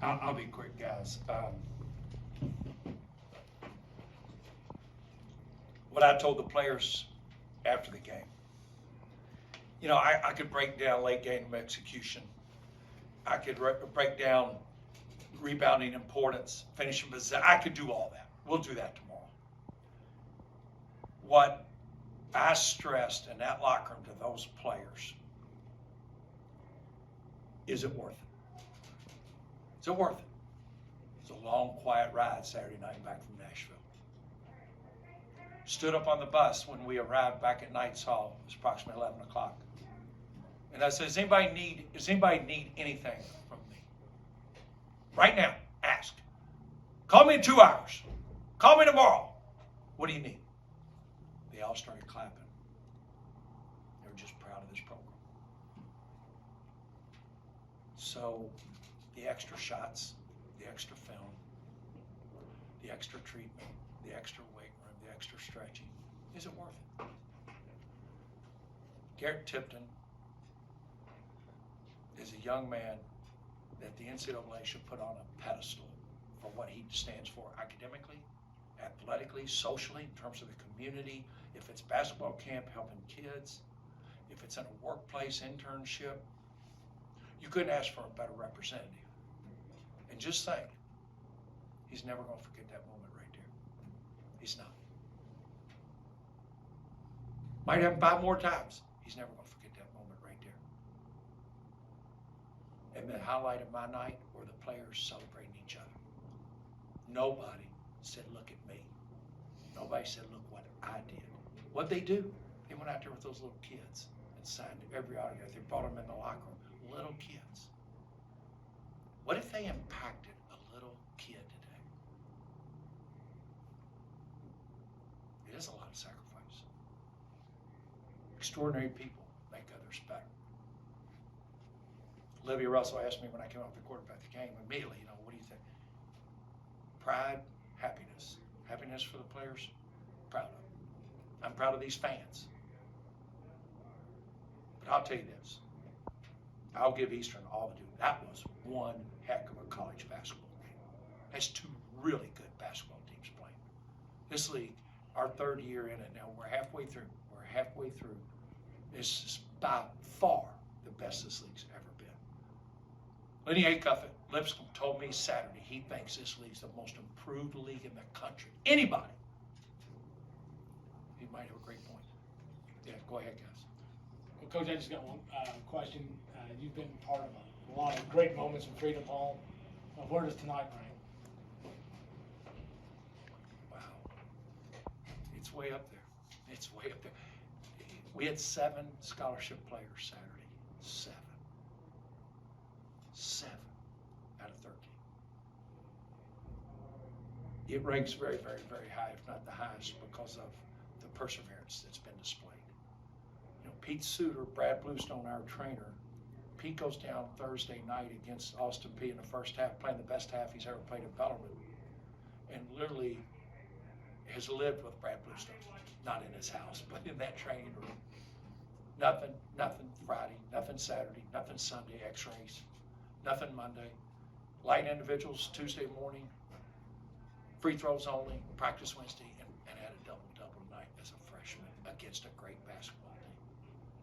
I'll be quick, guys. What I told the players after the game, you know, I could break down late game execution. I could break down rebounding importance, finishing possession. I could do all that. We'll do that tomorrow. What I stressed in that locker room to those players, is it worth it? Is it worth it? It's a long, quiet ride Saturday night back from Nashville. Stood up on the bus when we arrived back at Knights Hall. It was approximately 11 o'clock. And I said, does anybody need anything from me? Right now, ask. Call me in 2 hours. Call me tomorrow. What do you need? They all started clapping. They were just proud of this program. So the extra shots, the extra film, the extra treatment, the extra weight room, the extra stretching, is it worth it? Garrett Tipton is a young man that the NCAA should put on a pedestal for what he stands for academically, athletically, socially, in terms of the community. If it's basketball camp helping kids, if it's in a workplace internship, you couldn't ask for a better representative. And just think, he's never going to forget that moment right there. He's not. Might happen 5 more times. He's never going to forget that moment right there. And the highlight of my night were the players celebrating each other. Nobody said, look at me. Nobody said, look what I did. What'd they do? They went out there with those little kids and signed every autograph. They brought them in the locker room. Little kids. What if they impacted a little kid today? It is a lot of sacrifice. Extraordinary people make others better. Olivia Russell asked me when I came off the court about the game immediately, you know, what do you think? Pride, happiness. Happiness for the players, proud of them. I'm proud of these fans. But I'll tell you this. I'll give Eastern all the due. That was one heck of a college basketball game. That's 2 really good basketball teams playing. This league, our 3rd year in it now, we're halfway through. This is by far the best this league's ever been. Lenny Acuff at Lipscomb told me Saturday he thinks this league's the most improved league in the country. Anybody. He might have a great point. Yeah, go ahead, guys. Well, Coach, I just got one question. You've been part of a lot of great moments in Freedom Hall. Where does tonight rank? Wow. It's way up there. It's way up there. We had 7 scholarship players Saturday. 7. 7 out of 13. It ranks very, very, very high, if not the highest, because of the perseverance that's been displayed. You know, Pete Suter, Brad Bluestone, our trainer, Pete goes down Thursday night against Austin Peay in the first half, playing the best half he's ever played at Bellarmine, and literally has lived with Brad Bluestone, not in his house, but in that training room. Nothing Friday, nothing Saturday, nothing Sunday, x-rays, nothing Monday. Light individuals Tuesday morning, free throws only, practice Wednesday, and had a double-double tonight as a freshman against a great basketball team.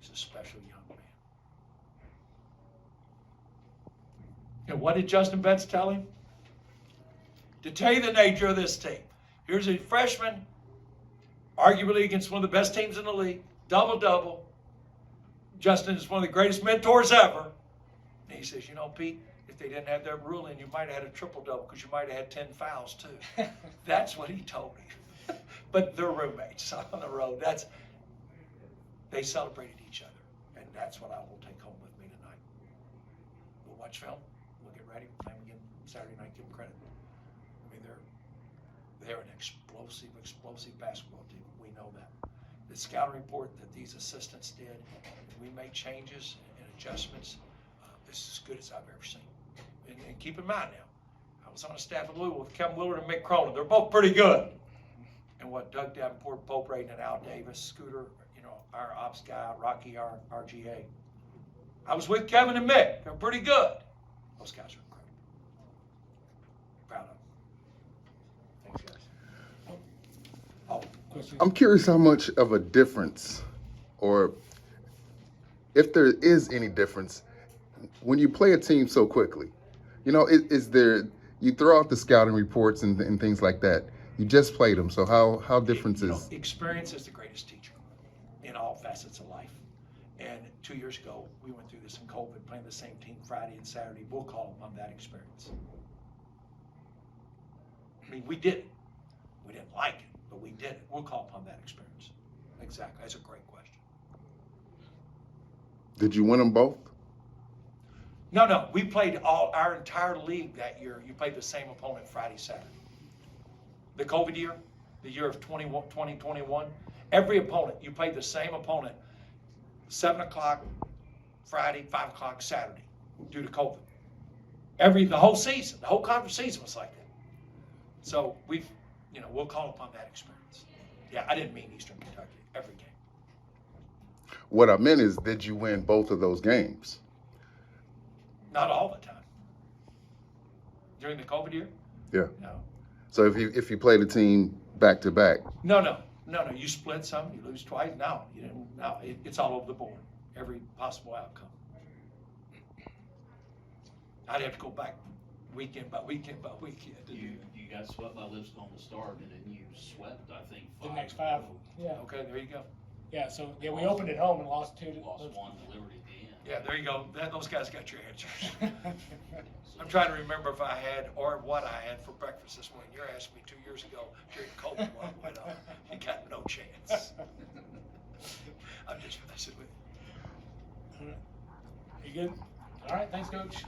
He's a special young man. And what did Justin Betts tell him? To tell you the nature of this team. Here's a freshman, arguably against one of the best teams in the league, double-double. Justin is one of the greatest mentors ever. And he says, you know, Pete, if they didn't have that rule in, you might have had a triple-double because you might have had 10 fouls too. That's what he told me. But they're roommates on the road. They celebrated each other. And that's what I will take home with me tonight. We'll watch film. We'll get ready. We'll play them again Saturday night. Give them credit. I mean, they're an explosive basketball team. We know that. The scouting report that these assistants did, we made changes and adjustments. This is as good as I've ever seen. And keep in mind now, I was on a staff at Louisville with Kevin Willard and Mick Cronin. They're both pretty good. And what Doug Davenport, Bo Braden, and Al Davis, Scooter, you know, our ops guy, Rocky, our RGA. I was with Kevin and Mick. They're pretty good. Those guys are incredible. Coach. I'm curious how much of a difference, or if there is any difference, when you play a team so quickly. You know, is there, you throw out the scouting reports and things like that. You just played them, so how different is? Experience is the greatest teacher in all facets of life. And 2 years ago, we went through this in COVID, playing the same team Friday and Saturday. We'll call upon that experience. I mean, we did it. We didn't like it, but we did it. We'll call upon that experience. Exactly. That's a great question. Did you win them both? No. We played our entire league that year. You played the same opponent Friday, Saturday. The COVID year, the year of 2021, every opponent, you played the same opponent 7 o'clock Friday, 5 o'clock Saturday due to COVID. The whole season, the whole conference season was like that. So we'll call upon that experience. Yeah, I didn't mean Eastern Kentucky, every game. What I meant is, did you win both of those games? Not all the time. During the COVID year? Yeah. No. So if you played a team back to back. No. You split some, you lose twice. No, you didn't. No, it's all over the board. Every possible outcome. I'd have to go back weekend by weekend by weekend. You got swept by Lipscomb to start, and then you swept, I think, The 5. next 5. Yeah. Okay, there you go. Yeah. So we opened at home and lost 2. Lost 1 to Liberty at the end. Yeah, there you go. Those guys got your answers. I'm trying to remember if I had or what I had for breakfast this morning. You asked me 2 years ago during COVID what went on. You got no chance. I'm just messing with you. You good? All right. Thanks, Coach.